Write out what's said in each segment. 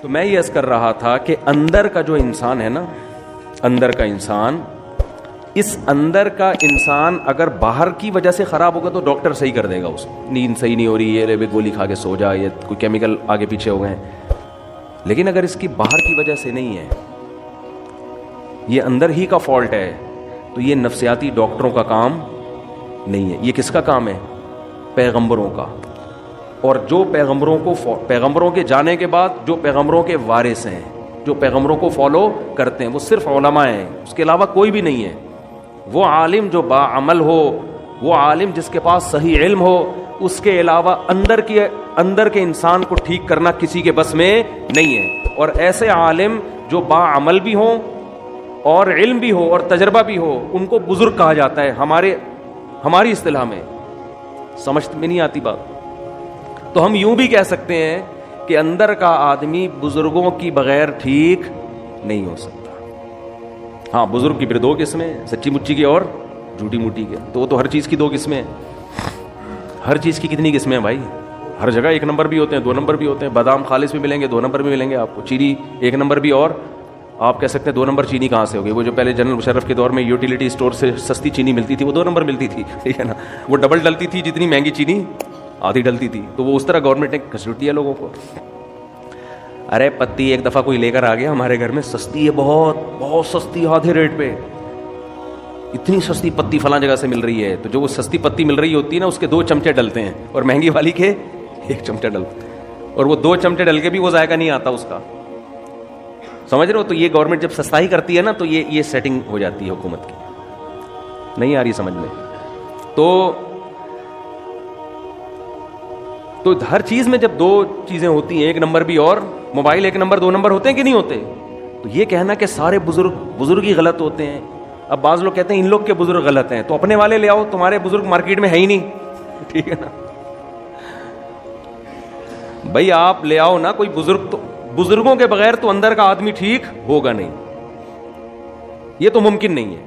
تو میں یہ عرض کر رہا تھا کہ اندر کا جو انسان ہے نا، اندر کا انسان، اس اندر کا انسان اگر باہر کی وجہ سے خراب ہوگا تو ڈاکٹر صحیح کر دے گا اس کو، نیند صحیح نہیں ہو رہی ہے، گولی کھا کے سو جا، یا کوئی کیمیکل آگے پیچھے ہو گئے ہیں، لیکن اگر اس کی باہر کی وجہ سے نہیں ہے، یہ اندر ہی کا فالٹ ہے، تو یہ نفسیاتی ڈاکٹروں کا کام نہیں ہے. یہ کس کا کام ہے؟ پیغمبروں کا. اور جو پیغمبروں کے جانے کے بعد جو پیغمبروں کے وارث ہیں، جو پیغمبروں کو فالو کرتے ہیں، وہ صرف علماء ہیں، اس کے علاوہ کوئی بھی نہیں ہے. وہ عالم جو باعمل ہو، وہ عالم جس کے پاس صحیح علم ہو، اس کے علاوہ اندر کے انسان کو ٹھیک کرنا کسی کے بس میں نہیں ہے. اور ایسے عالم جو باعمل بھی ہوں اور علم بھی ہو اور تجربہ بھی ہو، ان کو بزرگ کہا جاتا ہے ہماری اصطلاح میں. سمجھ میں نہیں آتی بات؟ تو ہم یوں بھی کہہ سکتے ہیں کہ اندر کا آدمی بزرگوں کی بغیر ٹھیک نہیں ہو سکتا. ہاں، بزرگ کی پھر دو قسمیں، سچی مچی کی اور جھوٹی موٹی کے. تو وہ تو ہر چیز کی دو قسمیں ہیں. ہر چیز کی کتنی قسمیں ہیں بھائی؟ ہر جگہ ایک نمبر بھی ہوتے ہیں، دو نمبر بھی ہوتے ہیں. بادام خالص بھی ملیں گے، دو نمبر بھی ملیں گے آپ کو. چینی ایک نمبر بھی، اور آپ کہہ سکتے ہیں دو نمبر چینی کہاں سے ہوگی؟ وہ جو پہلے جنرل مشرف کے دور میں یوٹیلیٹی اسٹور سے سستی چینی ملتی تھی، وہ 2 نمبر ملتی تھی، ٹھیک ہے نا. وہ ڈبل ڈلتی تھی، جتنی مہنگی چینی آدھی ڈلتی تھی. تو وہ اس طرح گورنمنٹ نے گھسیٹ دیا لوگوں کو. ارے پتی ایک دفعہ کوئی لے کر آ گیا ہمارے گھر میں، سستی ہے، بہت بہت سستی، آدھے ریٹ پہ. اتنی سستی پتی فلاں جگہ سے مل رہی ہے. تو جو وہ سستی پتی مل رہی ہوتی ہے نا، اس کے 2 چمچے ڈلتے ہیں، اور مہنگی والی کے 1 چمچہ ڈلتا ہے. اور وہ 2 چمچے ڈل کے بھی وہ ذائقہ نہیں آتا اس کا. سمجھ رہے ہو؟ تو یہ گورنمنٹ جب سستائی کرتی ہے نا، تو یہ سیٹنگ ہو جاتی ہے حکومت کی. نہیں آ رہی سمجھ میں؟ تو ہر چیز میں جب 2 چیزیں ہوتی ہیں، 1 نمبر بھی اور موبائل 1 نمبر 2 نمبر ہوتے ہیں کہ نہیں ہوتے؟ تو یہ کہنا کہ سارے بزرگ ہی غلط ہوتے ہیں. اب بعض لوگ کہتے ہیں ان لوگ کے بزرگ غلط ہیں، تو اپنے والے لے آؤ، تمہارے بزرگ مارکیٹ میں ہے ہی نہیں، ٹھیک ہے نا بھائی. آپ لے آؤ نا کوئی بزرگ. تو بزرگوں کے بغیر تو اندر کا آدمی ٹھیک ہوگا نہیں، یہ تو ممکن نہیں ہے.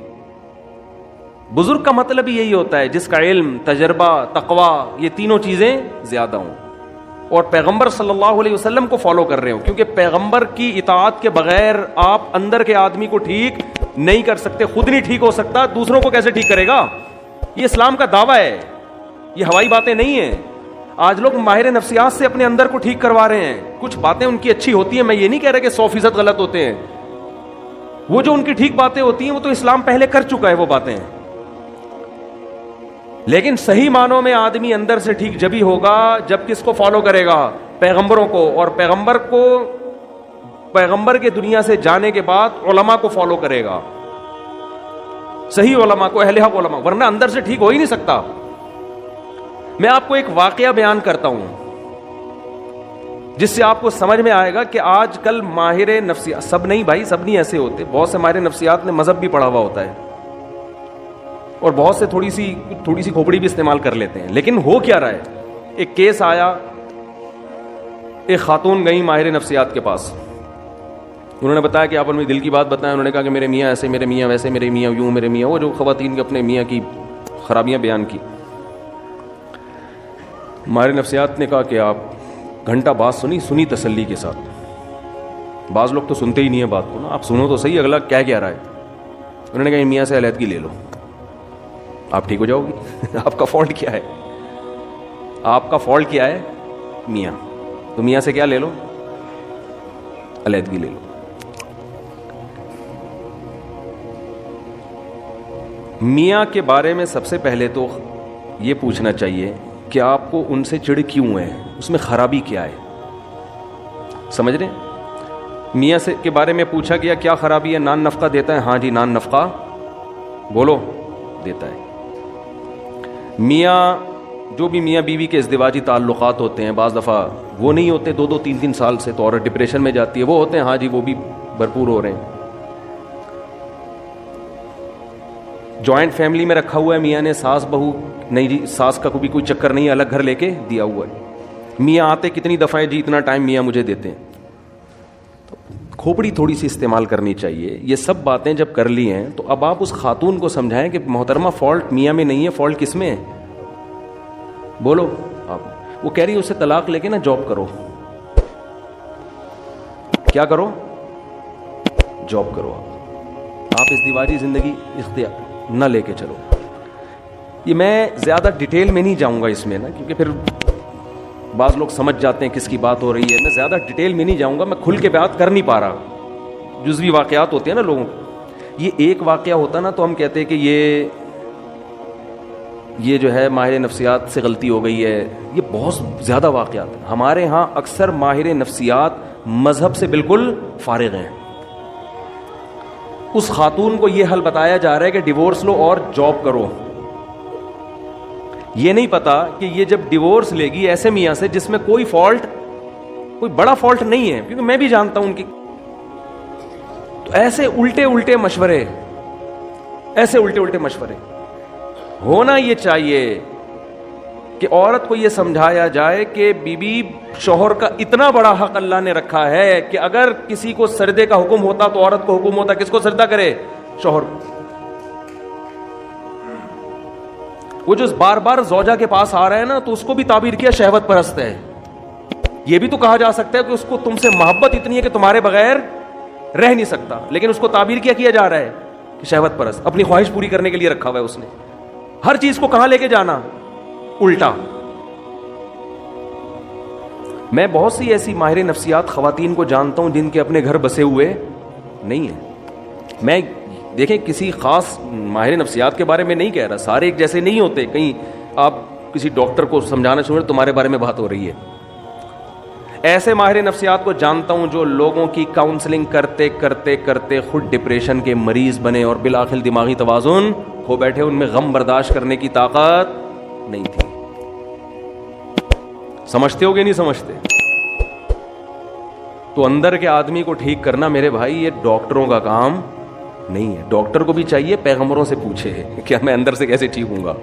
بزرگ کا مطلب ہی یہی ہوتا ہے جس کا علم، تجربہ، تقویٰ، یہ تینوں چیزیں زیادہ ہوں، اور پیغمبر صلی اللہ علیہ وسلم کو فالو کر رہے ہوں. کیونکہ پیغمبر کی اطاعت کے بغیر آپ اندر کے آدمی کو ٹھیک نہیں کر سکتے. خود نہیں ٹھیک ہو سکتا، دوسروں کو کیسے ٹھیک کرے گا؟ یہ اسلام کا دعویٰ ہے، یہ ہوائی باتیں نہیں ہیں. آج لوگ ماہر نفسیات سے اپنے اندر کو ٹھیک کروا رہے ہیں. کچھ باتیں ان کی اچھی ہوتی ہیں، میں یہ نہیں کہہ رہا کہ 100% غلط ہوتے ہیں. وہ جو ان کی ٹھیک باتیں ہوتی ہیں، وہ تو اسلام پہلے کر چکا ہے وہ باتیں. لیکن صحیح معنوں میں آدمی اندر سے ٹھیک جبھی ہوگا جب کس کو فالو کرے گا؟ پیغمبروں کو. اور پیغمبر کے دنیا سے جانے کے بعد علماء کو فالو کرے گا، صحیح علماء کو، اہل حق علماء، ورنہ اندر سے ٹھیک ہو ہی نہیں سکتا. میں آپ کو ایک واقعہ بیان کرتا ہوں جس سے آپ کو سمجھ میں آئے گا کہ آج کل ماہر نفسیات، سب نہیں بھائی، سب نہیں ایسے ہوتے. بہت سے ماہر نفسیات نے مذہب بھی پڑھا ہوا ہوتا ہے، اور بہت سے تھوڑی سی کھوپڑی بھی استعمال کر لیتے ہیں. لیکن ہو کیا رہا ہے؟ ایک کیس آیا، ایک خاتون گئی ماہر نفسیات کے پاس. انہوں نے بتایا کہ آپ اپنی دل کی بات بتائیں. انہوں نے کہا کہ میرے میاں ایسے، میرے میاں ویسے، میرے میاں یوں، میرے میاں وہ، جو خواتین کے اپنے میاں کی خرابیاں بیان کی. ماہر نفسیات نے کہا کہ آپ گھنٹہ بات سنی تسلی کے ساتھ. بعض لوگ تو سنتے ہی نہیں ہیں بات کو نا، آپ سنو تو صحیح اگلا کیا رہا ہے. انہوں نے کہا میاں سے علیحدگی لے لو، آپ ٹھیک ہو جاؤ گی. آپ کا فالٹ کیا ہے؟ آپ کا فالٹ کیا ہے؟ میاں. تو میاں سے کیا لے لو؟ علیحدگی لے لو. میاں کے بارے میں سب سے پہلے تو یہ پوچھنا چاہیے کہ آپ کو ان سے چڑ کیوں ہے، اس میں خرابی کیا ہے. سمجھ رہے ہیں؟ میاں سے کے بارے میں پوچھا گیا کیا خرابی ہے؟ نان نفقہ دیتا ہے؟ ہاں جی نان نفقہ بولو دیتا ہے. میاں جو بھی میاں بیوی کے ازدواجی تعلقات ہوتے ہیں، بعض دفعہ وہ نہیں ہوتے 2-2 3-3 سال سے، تو عورت ڈپریشن میں جاتی ہے. وہ ہوتے ہیں، ہاں جی وہ بھی بھرپور ہو رہے ہیں. جوائنٹ فیملی میں رکھا ہوا ہے میاں نے، ساس بہو نہیں جی، ساس کا کوئی چکر نہیں ہے، الگ گھر لے کے دیا ہوا ہے. میاں آتے کتنی دفعہ جی اتنا ٹائم میاں مجھے دیتے ہیں. کھوپڑی تھوڑی سی استعمال کرنی چاہیے. یہ سب باتیں جب کر لی ہیں تو اب آپ اس خاتون کو سمجھائیں کہ محترمہ فالٹ میاں میں نہیں ہے، فالٹ کس میں ہے؟ بولو آپ. وہ کہہ رہی ہے اسے طلاق لے کے نا جاب کرو. کیا کرو؟ جاب کرو. آپ اس دیواجی زندگی اختیار نہ لے کے چلو. یہ میں زیادہ ڈیٹیل میں نہیں جاؤں گا اس میں نا, کیونکہ پھر بعض لوگ سمجھ جاتے ہیں کس کی بات ہو رہی ہے. میں زیادہ ڈیٹیل میں نہیں جاؤں گا, میں کھل کے بات کر نہیں پا رہا. جزوی واقعات ہوتے ہیں نا لوگوں کو, یہ ایک واقعہ ہوتا نا تو ہم کہتے ہیں کہ یہ جو ہے ماہر نفسیات سے غلطی ہو گئی ہے. یہ بہت زیادہ واقعات ہیں. ہمارے ہاں اکثر ماہر نفسیات مذہب سے بالکل فارغ ہیں. اس خاتون کو یہ حل بتایا جا رہا ہے کہ ڈیورس لو اور جاب کرو. یہ نہیں پتا کہ یہ جب ڈیورس لے گی ایسے میاں سے جس میں کوئی فالٹ, کوئی بڑا فالٹ نہیں ہے, کیونکہ میں بھی جانتا ہوں ان کی, تو ایسے الٹے الٹے مشورے, ایسے الٹے الٹے مشورے. ہونا یہ چاہیے کہ عورت کو یہ سمجھایا جائے کہ بیوی شوہر کا اتنا بڑا حق اللہ نے رکھا ہے کہ اگر کسی کو سردے کا حکم ہوتا تو عورت کو حکم ہوتا کس کو سردہ کرے؟ شوہر کو. وہ جو بار بار زوجہ کے پاس آ رہا ہے نا, تو اس کو بھی تعبیر کیا شہوت پرست ہے. یہ بھی تو کہا جا سکتا ہے کہ اس کو تم سے محبت اتنی ہے کہ تمہارے بغیر رہ نہیں سکتا, لیکن اس کو تعبیر کیا جا رہا ہے کہ شہوت پرست. اپنی خواہش پوری کرنے کے لیے رکھا ہوا ہے اس نے. ہر چیز کو کہاں لے کے جانا؟ الٹا. میں بہت سی ایسی ماہر نفسیات خواتین کو جانتا ہوں جن کے اپنے گھر بسے ہوئے نہیں ہیں. میں دیکھیں کسی خاص ماہر نفسیات کے بارے میں نہیں کہہ رہا, سارے ایک جیسے نہیں ہوتے. کہیں آپ کسی ڈاکٹر کو سمجھانا چاہیں تمہارے بارے میں بات ہو رہی ہے. ایسے ماہر نفسیات کو جانتا ہوں جو لوگوں کی کاؤنسلنگ کرتے کرتے کرتے خود ڈپریشن کے مریض بنے اور بالآخر دماغی توازن کھو بیٹھے. ان میں غم برداشت کرنے کی طاقت نہیں تھی. سمجھتے ہو گے نہیں سمجھتے؟ تو اندر کے آدمی کو ٹھیک کرنا میرے بھائی یہ ڈاکٹروں کا کام نہیں ہے. ڈاکٹر کو بھی چاہیے پیغمبروں سے پوچھے کہ میں اندر سے کیسے ٹھیک ہوں گا.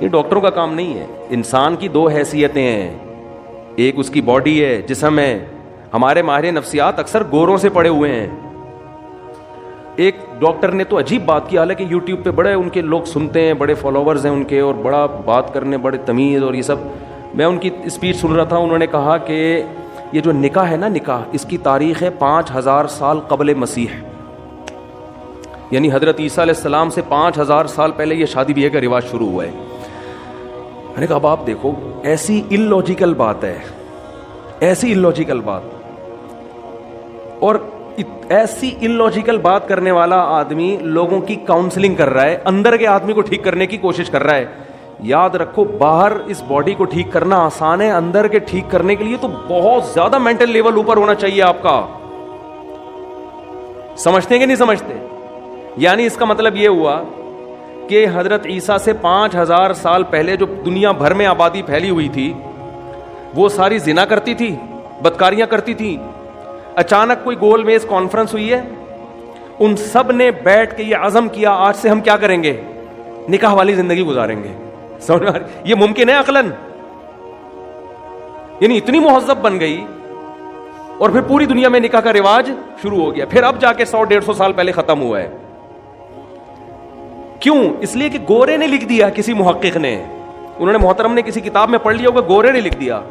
یہ ڈاکٹروں کا کام نہیں ہے. انسان کی دو حیثیتیں ہیں, ایک اس کی باڈی ہے, جسم ہے. ہمارے ماہر نفسیات اکثر گوروں سے پڑے ہوئے ہیں. ایک ڈاکٹر نے تو عجیب بات کی, حالانکہ یوٹیوب پہ بڑے ان کے لوگ سنتے ہیں, بڑے فالوورز ہیں ان کے, اور بڑا بات کرنے, بڑے تمیز اور یہ سب. میں ان کی اسپیچ سن رہا تھا, انہوں نے کہا کہ یہ جو نکاح ہے نا, نکاح اس کی تاریخ ہے 5000 سال قبل مسیح, یعنی حضرت عیسیٰ علیہ السلام سے 5000 سال پہلے یہ شادی بیاہ کا رواج شروع ہوا ہے. میں نے کہا اب آپ دیکھو, ایسی ان لاجیکل بات ہے, ایسی ان لاجیکل بات, اور ایسی ان لاجیکل بات کرنے والا آدمی لوگوں کی کاؤنسلنگ کر رہا ہے, اندر کے آدمی کو ٹھیک کرنے کی کوشش کر رہا ہے. یاد رکھو, باہر اس باڈی کو ٹھیک کرنا آسان ہے, اندر کے ٹھیک کرنے کے لیے تو بہت زیادہ مینٹل لیول اوپر ہونا چاہیے آپ کا. سمجھتے ہیں کہ نہیں سمجھتے؟ یعنی اس کا مطلب یہ ہوا کہ حضرت عیسیٰ سے 5000 سال پہلے جو دنیا بھر میں آبادی پھیلی ہوئی تھی وہ ساری زنا کرتی تھی, بدکاریاں کرتی تھی. اچانک کوئی گول میز کانفرنس ہوئی ہے, ان سب نے بیٹھ کے یہ عزم کیا آج سے ہم کیا کریں گے؟ نکاح والی زندگی گزاریں گے. سمجھ میں یہ ممکن ہے عقلاً؟ یعنی اتنی مہذب بن گئی, اور پھر پوری دنیا میں نکاح کا رواج شروع ہو گیا. پھر اب جا کے 100-150 سال پہلے ختم ہوا ہے. کیوں؟ اس لیے کہ گورے نے لکھ دیا, کسی محقق نے, انہوں نے محترم نے کسی کتاب میں پڑھ لیا ہوگا, گورے نے لکھ دیا.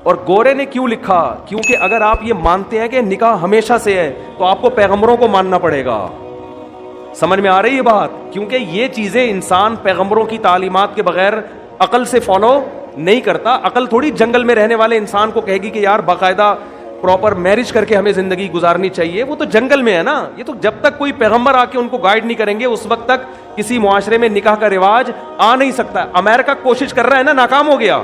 اور گورے نے کیوں لکھا؟ کیونکہ اگر آپ یہ مانتے ہیں کہ نکاح ہمیشہ سے ہے تو آپ کو پیغمبروں کو ماننا پڑے گا. سمجھ میں آ رہی ہے بات؟ کیونکہ یہ چیزیں انسان پیغمبروں کی تعلیمات کے بغیر عقل سے فالو نہیں کرتا. عقل تھوڑی جنگل میں رہنے والے انسان کو کہے گی کہ یار باقاعدہ پراپر میرج کر کے ہمیں زندگی گزارنی چاہیے. وہ تو جنگل میں ہے نا. یہ تو جب تک کوئی پیغمبر آ کے ان کو گائیڈ نہیں کریں گے اس وقت تک کسی معاشرے میں نکاح کا رواج آ نہیں سکتا. امریکہ کوشش کر رہا ہے نا, ناکام ہو گیا.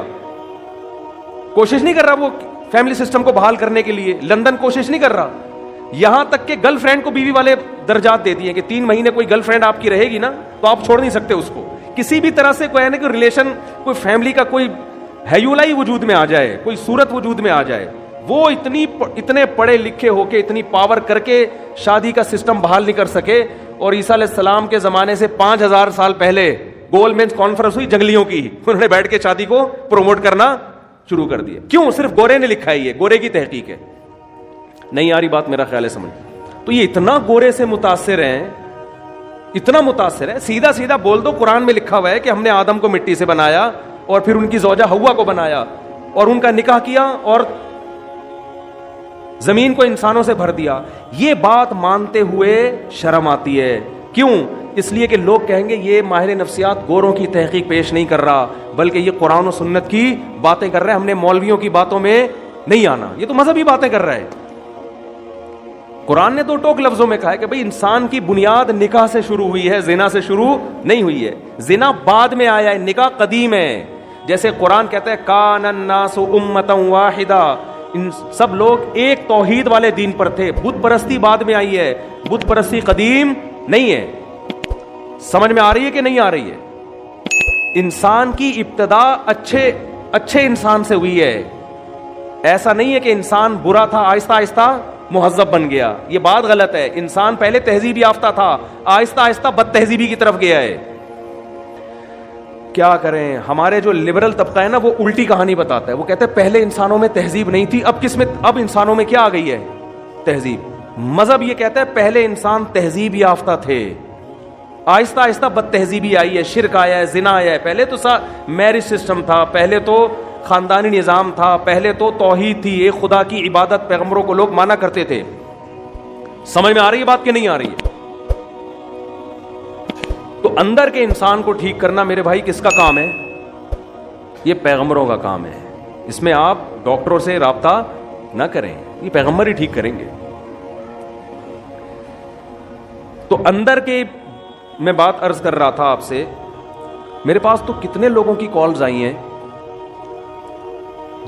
کوشش نہیں کر رہا وہ فیملی سسٹم کو بحال کرنے کے لیے. لندن کوشش نہیں کر رہا. یہاں تک کہ گرل فرینڈ کو بیوی والے درجات دے دیے کہ 3 مہینے کوئی گرل فرینڈ آپ کی رہے گی نا تو آپ چھوڑ نہیں سکتے اس کو. کسی بھی طرح سے کوئی ہے نا کوئی ریلیشن, کوئی فیملی کا کوئی ہیولا ہی وجود میں آ جائے, کوئی صورت وجود میں آ جائے, وہ اتنے پڑھے لکھے ہو کے اتنی پاور کر کے شادی کا سسٹم بحال نہیں کر سکے. اور عیسیٰ علیہ السلام کے زمانے سے 5000 سال پہلے گول مینس کانفرنس ہوئی جنگلیوں کی, انہوں نے بیٹھ کے شادی کو پروموٹ کرنا شروع کر دیا. کیوں؟ صرف گورے نے لکھا ہے, یہ گورے کی تحقیق ہے. نہیں آ رہی بات میرا خیال ہے سمجھ. تو یہ اتنا گورے سے متاثر ہیں, اتنا متاثر ہے. سیدھا سیدھا بول دو, قرآن میں لکھا ہوا ہے کہ ہم نے آدم کو مٹی سے بنایا اور پھر ان کی زوجہ ہوا کو بنایا اور ان کا نکاح کیا, اور زمین کو انسانوں سے بھر دیا. یہ بات مانتے ہوئے شرم آتی ہے. کیوں؟ اس لیے کہ لوگ کہیں گے یہ ماہر نفسیات گوروں کی تحقیق پیش نہیں کر رہا بلکہ یہ قرآن و سنت کی باتیں کر رہا ہے, ہم نے مولویوں کی باتوں میں نہیں آنا, یہ تو مذہبی باتیں کر رہا ہے. قرآن نے تو ٹوک لفظوں میں کہا ہے کہ بھئی انسان کی بنیاد نکاح سے شروع ہوئی ہے, زنا سے شروع نہیں ہوئی ہے. زنا بعد میں آیا ہے, نکاح قدیم ہے. جیسے قرآن کہتا ہے کان الناس امۃ واحدہ, ان سب لوگ ایک توحید والے دین پر تھے. بت پرستی بعد میں آئی ہے, بت پرستی قدیم نہیں ہے. سمجھ میں آ رہی ہے کہ نہیں آ رہی ہے؟ انسان کی ابتدا اچھے انسان سے ہوئی ہے. ایسا نہیں ہے کہ انسان برا تھا آہستہ آہستہ مہذب بن گیا, یہ بات غلط ہے. انسان پہلے تہذیب یافتہ تھا, آہستہ آہستہ بد تہذیبی کی طرف گیا ہے. کیا کریں, ہمارے جو لبرل طبقہ ہے نا وہ الٹی کہانی بتاتا ہے. وہ کہتے ہیں پہلے انسانوں میں تہذیب نہیں تھی, اب انسانوں میں کیا آ گئی ہے؟ تہذیب. مذہب یہ کہتا ہے پہلے انسان تہذیب یافتہ تھے, آہستہ آہستہ بد تہذیبی آئی ہے, شرک آیا ہے, زنا آیا ہے. پہلے تو میرج سسٹم تھا, پہلے تو خاندانی نظام تھا, پہلے تو توحید تھی, ایک خدا کی عبادت پیغمبروں کو لوگ مانا کرتے تھے. سمجھ میں آ رہی ہے بات کہ نہیں آ رہی ہے؟ تو اندر کے انسان کو ٹھیک کرنا میرے بھائی کس کا کام ہے؟ یہ پیغمبروں کا کام ہے. اس میں آپ ڈاکٹروں سے رابطہ نہ کریں, یہ پیغمبر ہی ٹھیک کریں گے. تو اندر کے میں بات عرض کر رہا تھا آپ سے, میرے پاس تو کتنے لوگوں کی کالز آئی ہیں.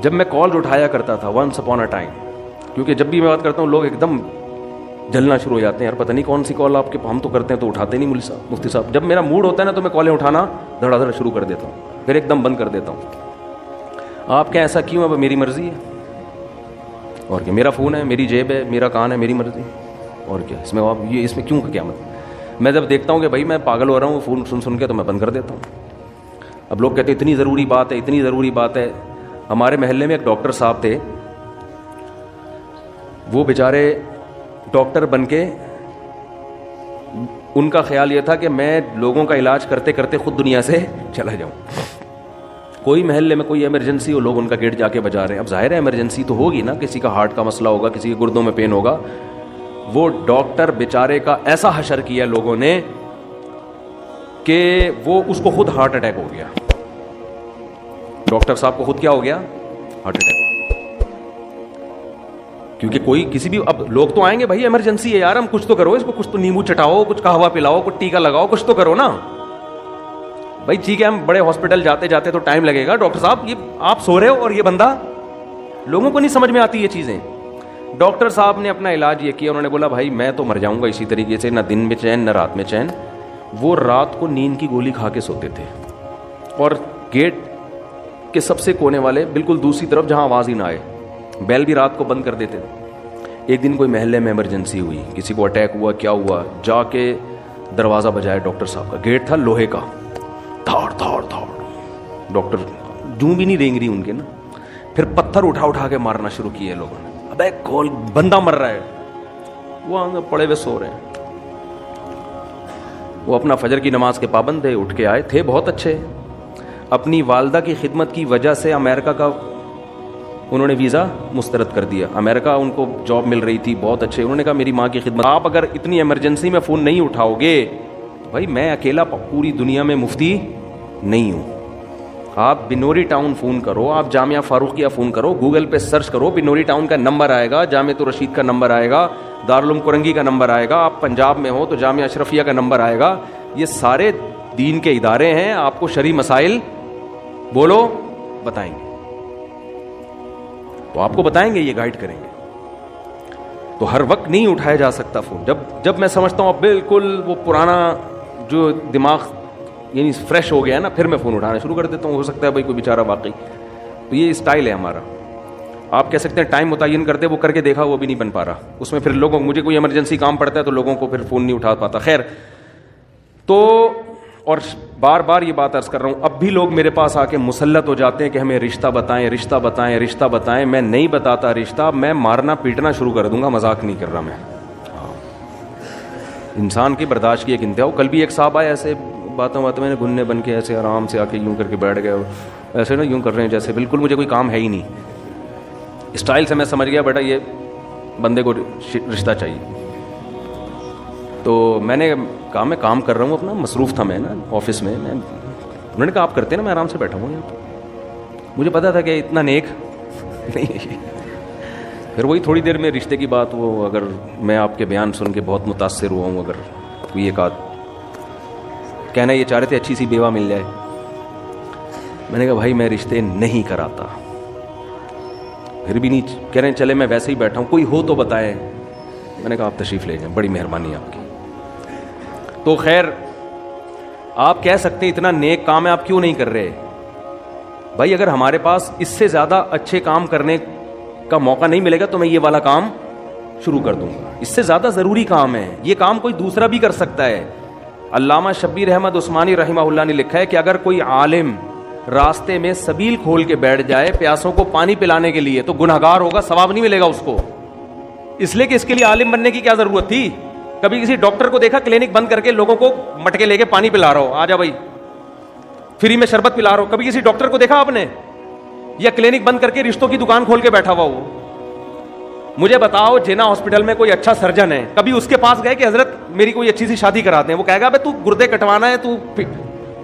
جب میں کال اٹھایا کرتا تھا ونس اپون اے ٹائم, کیونکہ جب بھی میں بات کرتا ہوں لوگ ایک دم جلنا شروع ہو جاتے ہیں, یار پتہ نہیں کون سی کال آپ کے, ہم تو کرتے ہیں تو اٹھاتے نہیں مفتی صاحب. جب میرا موڈ ہوتا ہے نا تو میں کالیں اٹھانا دھڑا دھڑ شروع کر دیتا ہوں, پھر ایک دم بند کر دیتا ہوں. آپ کیا ایسا کیوں ہے؟ میری مرضی ہے. اور کیا, میرا فون ہے, میری جیب ہے, میرا کان ہے, میری مرضی. اور کیا اس میں آپ یہ اس میں کیوں کا کیا مطلب؟ میں جب دیکھتا ہوں کہ بھائی میں پاگل ہو رہا ہوں فون سن کے تو میں بند کر دیتا ہوں. اب لوگ کہتے ہیں اتنی ضروری بات ہے, اتنی ضروری بات ہے. ہمارے محلے میں ایک ڈاکٹر صاحب تھے, وہ بیچارے ڈاکٹر بن کے ان کا خیال یہ تھا کہ میں لوگوں کا علاج کرتے کرتے خود دنیا سے چلا جاؤں. کوئی محلے میں کوئی ایمرجنسی ہو, لوگ ان کا گیٹ جا کے بجا رہے ہیں. اب ظاہر ہے ایمرجنسی تو ہوگی نا, کسی کا ہارٹ کا مسئلہ ہوگا, کسی کے گردوں میں پین ہوگا. وہ ڈاکٹر بیچارے کا ایسا حشر کیا لوگوں نے کہ وہ اس کو خود ہارٹ اٹیک ہو گیا. ڈاکٹر صاحب کو خود کیا ہو گیا؟ Heart attack. کیونکہ کوئی کسی بھی, اب لوگ تو آئیں گے بھائی ایمرجنسی ہے یار, ہم کچھ تو کرو, اس کو کچھ تو نیمبو چٹاؤ, کچھ قہوہ پلاؤ, کچھ ٹیکا لگاؤ, کچھ تو کرو نا بھائی. ٹھیک ہے ہم بڑے ہاسپٹل جاتے جاتے تو ٹائم لگے گا, ڈاکٹر صاحب یہ آپ سو رہے ہو اور یہ بندہ, لوگوں کو نہیں سمجھ میں آتی یہ چیزیں. ڈاکٹر صاحب نے اپنا علاج یہ کیا, انہوں نے بولا بھائی میں تو مر جاؤں گا اسی طریقے سے, نہ دن میں چین نہ رات میں چین. وہ رات کو نیند کی گولی کھا کے سوتے تھے, اور گیٹ کے سب سے کونے والے بالکل دوسری طرف جہاں آواز ہی نہ آئے, بیل بھی رات کو بند کر دیتے تھے. ایک دن کوئی محلے میں ایمرجنسی ہوئی, کسی کو اٹیک ہوا, کیا ہوا, جا کے دروازہ بجایا ڈاکٹر صاحب کا. گیٹ تھا لوہے کا, دھاڑ دھاڑ دھاڑ, ڈاکٹر جوں بھی نہیں رینگ رہی ان کے نا. پھر پتھر اٹھا کے مارنا شروع کیے لوگوں نے. ابے کھول, بندہ مر رہا ہے. وہ پڑے ہوئے سو رہے ہیں. وہ اپنا فجر کی نماز کے پابند تھے, اٹھ کے آئے تھے بہت اچھے. اپنی والدہ کی خدمت کی وجہ سے امریکہ کا انہوں نے ویزا مسترد کر دیا. امریکہ ان کو جاب مل رہی تھی, بہت اچھے. انہوں نے کہا میری ماں کی خدمت. آپ اگر اتنی ایمرجنسی میں فون نہیں اٹھاؤ گے, بھائی میں اکیلا پوری دنیا میں مفتی نہیں ہوں. آپ بنوری ٹاؤن فون کرو, آپ جامعہ فاروقیہ فون کرو, گوگل پہ سرچ کرو, بنوری ٹاؤن کا نمبر آئے گا, جامعہ الرشید کا نمبر آئے گا, دارالعلوم کرنگی کا نمبر آئے گا. آپ پنجاب میں ہو تو جامعہ اشرفیہ کا نمبر آئے گا. یہ سارے دین کے ادارے ہیں, آپ کو شرعی مسائل بولو بتائیں گے, تو آپ کو بتائیں گے, یہ گائیڈ کریں گے. تو ہر وقت نہیں اٹھایا جا سکتا فون. جب میں سمجھتا ہوں بالکل وہ پرانا جو دماغ یعنی فریش ہو گیا ہے نا, پھر میں فون اٹھانا شروع کر دیتا ہوں. ہو سکتا ہے بھائی کوئی بیچارہ واقعی, تو یہ اسٹائل ہے ہمارا. آپ کہہ سکتے ہیں ٹائم متعین کر دے, وہ کر کے دیکھا وہ بھی نہیں بن پا رہا. اس میں پھر لوگوں, مجھے کوئی ایمرجنسی کام پڑتا ہے تو لوگوں کو پھر فون نہیں اٹھا پاتا. خیر, تو اور بار بار یہ بات عرض کر رہا ہوں, اب بھی لوگ میرے پاس آ کے مسلط ہو جاتے ہیں کہ ہمیں رشتہ بتائیں, رشتہ بتائیں, رشتہ بتائیں. میں نہیں بتاتا رشتہ, میں مارنا پیٹنا شروع کر دوں گا. مذاق نہیں کر رہا میں. انسان کی برداشت کی ایک انتہا. کل بھی ایک صاحب آئے ایسے باتوں میں نے گھننے بن کے ایسے آرام سے آ کے یوں کر کے بیٹھ گئے, ایسے نا یوں کر رہے ہیں جیسے بالکل مجھے کوئی کام ہے ہی نہیں. اسٹائل سے میں سمجھ گیا بیٹا یہ بندے کو رشتہ چاہیے. تو میں نے کہا میں کام کر رہا ہوں اپنا, مصروف تھا میں نا آفس میں. انہوں نے کہا آپ کرتے نا, میں آرام سے بیٹھا ہوں یہاں پہ. مجھے پتا تھا کہ اتنا نیک نہیں. پھر وہی تھوڑی دیر میں رشتے کی بات, وہ اگر میں آپ کے بیان سن کے بہت متاثر ہوا ہوں, اگر کوئی ایک آدھ کہنا یہ چاہ رہے تھے اچھی سی بیوہ مل جائے, میں نے کہا بھائی میں رشتے نہیں کراتا. پھر بھی نہیں کہہ رہے ہیں چلے میں ویسے ہی بیٹھا ہوں, کوئی ہو تو بتائیں. میں نے کہا آپ تشریف لے جائیں, بڑی مہربانی آپ کی. تو خیر آپ کہہ سکتے ہیں اتنا نیک کام ہے آپ کیوں نہیں کر رہے. بھائی اگر ہمارے پاس اس سے زیادہ اچھے کام کرنے کا موقع نہیں ملے گا تو میں یہ والا کام شروع کر دوں گا. اس سے زیادہ ضروری کام ہے, یہ کام کوئی دوسرا بھی کر سکتا ہے. علامہ شبیر احمد عثمانی رحمہ اللہ نے لکھا ہے کہ اگر کوئی عالم راستے میں سبیل کھول کے بیٹھ جائے پیاسوں کو پانی پلانے کے لیے تو گنہگار ہوگا, ثواب نہیں ملے گا اس کو. اس لیے کہ اس کے لیے عالم بننے کی کیا ضرورت تھی. کبھی کسی ڈاکٹر کو دیکھا کلینک بند کر کے لوگوں کو مٹکے لے کے پانی پلا رہا ہو, آ جا بھائی فری میں شربت پلا رہا ہو. کبھی کسی ڈاکٹر کو دیکھا آپ نے, یا کلینک بند کر کے رشتوں کی دکان کھول کے بیٹھا ہوا ہو. مجھے بتاؤ جینا ہاسپٹل میں کوئی اچھا سرجن ہے, کبھی اس کے پاس گئے کہ حضرت میری کوئی اچھی سی شادی کراتے ہیں, وہ کہے گا بھائی تو گردے کٹوانا ہے, تو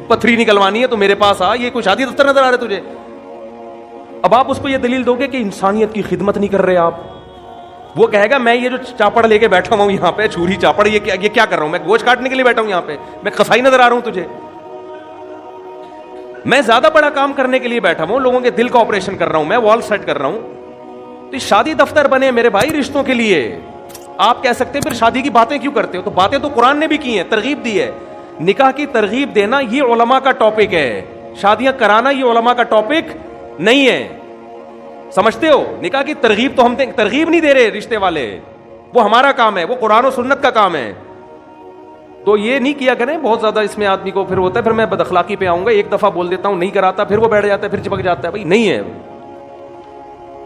پتھری نکلوانی ہے, تو میرے پاس آ, یہ کوئی شادی دفتر نظر آ رہا ہے تجھے. اب آپ اس کو یہ دلیل دو گے کہ انسانیت کی خدمت نہیں کر رہے آپ. وہ کہے گا میں یہ جو چاپڑ لے کے بیٹھا ہوں یہاں پہ, چھری چاپڑ, یہ کیا کر رہا ہوں, میں گوشت کاٹنے کے لیے بیٹھا ہوں یہاں پہ, میں قصائی نظر آ رہا ہوں تجھے. میں زیادہ بڑا کام کرنے کے لیے بیٹھا ہوں, لوگوں کے دل کا آپریشن کر رہا ہوں, میں وال سیٹ کر رہا ہوں. تو شادی دفتر بنے میرے بھائی رشتوں کے لیے. آپ کہہ سکتے ہیں پھر شادی کی باتیں کیوں کرتے ہو, تو باتیں تو قرآن نے بھی کی ہیں, ترغیب دی ہے. نکاح کی ترغیب دینا یہ علماء کا ٹاپک ہے, شادیاں کرانا یہ علماء کا ٹاپک نہیں ہے. سمجھتے ہو, نکاح کی ترغیب تو ہم ترغیب نہیں دے رہے رشتے والے, وہ ہمارا کام ہے, وہ قرآن و سنت کا کام ہے. تو یہ نہیں کیا کریں بہت زیادہ, اس میں آدمی کو پھر ہوتا ہے پھر میں بد اخلاقی پہ آؤں گا, ایک دفعہ بول دیتا ہوں نہیں کراتا, پھر وہ بیٹھ جاتا ہے, پھر چپک جاتا ہے. بھائی نہیں ہے,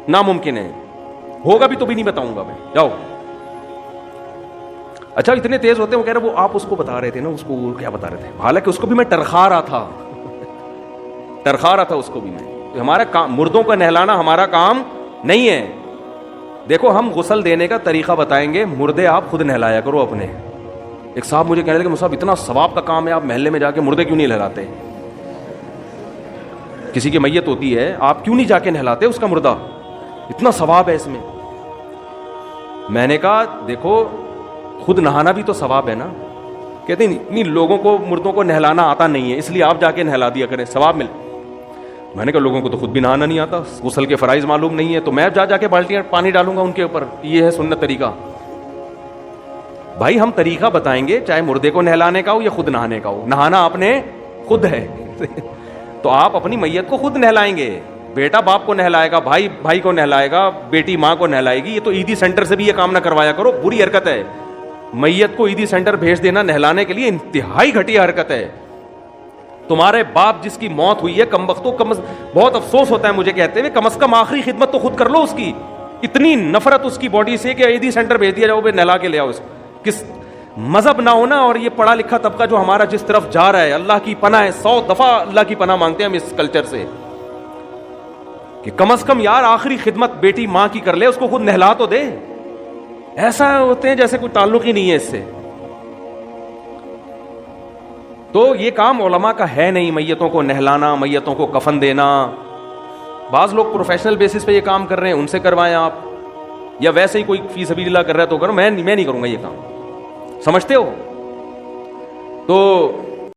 ناممکن ہے, ہوگا بھی تو بھی نہیں بتاؤں گا. بھائی جاؤ. اچھا اتنے تیز ہوتے ہیں, وہ کہہ رہے وہ آپ اس کو بتا رہے تھے نا, اس کو کیا بتا رہے تھے, حالانکہ اس کو بھی میں ٹرخا رہا تھا اس کو بھی میں. ہمارا کام مردوں کو نہلانا ہمارا کام نہیں ہے. دیکھو ہم غسل دینے کا طریقہ بتائیں گے, مردے آپ خود نہلایا کرو اپنے. ایک صاحب مجھے کہنے لگے مصعب اتنا ثواب کا کام ہے, آپ محلے میں جا کے مردے کیوں نہیں نہلاتے, کسی کی میت ہوتی ہے آپ کیوں نہیں جا کے نہلاتے اس کا مردہ, اتنا ثواب ہے اس میں. میں نے کہا دیکھو خود نہانا بھی تو ثواب ہے نا. کہتے نہیں لوگوں کو مردوں کو نہلانا آتا نہیں ہے, اس لیے آپ جا کے نہلا دیا کریں, ثواب مل. میں نے کہا لوگوں کو تو خود بھی نہانا نہیں آتا, غسل کے فرائض معلوم نہیں ہے, تو میں جا کے بالٹیاں پانی ڈالوں گا ان کے اوپر, یہ ہے سنت طریقہ. بھائی ہم طریقہ بتائیں گے, چاہے مردے کو نہلانے کا ہو یا خود نہانے کا ہو, نہانا آپ نے خود ہے. تو آپ اپنی میت کو خود نہلائیں گے, بیٹا باپ کو نہلائے گا, بھائی بھائی کو نہلائے گا, بیٹی ماں کو نہلائے گی. یہ تو عیدی سینٹر سے بھی یہ کام نہ کروایا کرو, بری حرکت ہے. میت کو عیدی سینٹر بھیج دینا نہلانے کے لیے انتہائی گھٹیا حرکت ہے. تمہارے باپ جس کی موت ہوئی ہے کمبختوں, بہت افسوس ہوتا ہے مجھے کہتے ہوئے, کم از کم آخری خدمت تو خود کر لو اس کی. اتنی نفرت اس کی باڈی سے کہ عیدی سینٹر بھیج دیا جاؤ, بھائی نہلا کے لے آؤ. کس مذہب نہ ہونا, اور یہ پڑھا لکھا طبقہ جو ہمارا جس طرف جا رہا ہے, اللہ کی پناہ ہے, 100 دفعہ اللہ کی پناہ مانگتے ہیں ہم اس کلچر سے, کہ کم از کم یار آخری خدمت بیٹی ماں کی کر لے, اس کو خود نہلا تو دے. ایسا ہوتے ہیں جیسے کوئی تعلق ہی نہیں ہے اس سے. تو یہ کام علماء کا ہے نہیں, میتوں کو نہلانا, میتوں کو کفن دینا. بعض لوگ پروفیشنل بیسس پہ یہ کام کر رہے ہیں, ان سے کروائیں آپ, یا ویسے ہی کوئی فی سبیل اللہ کر رہا ہے تو کرو, میں نہیں کروں گا یہ کام. سمجھتے ہو؟ تو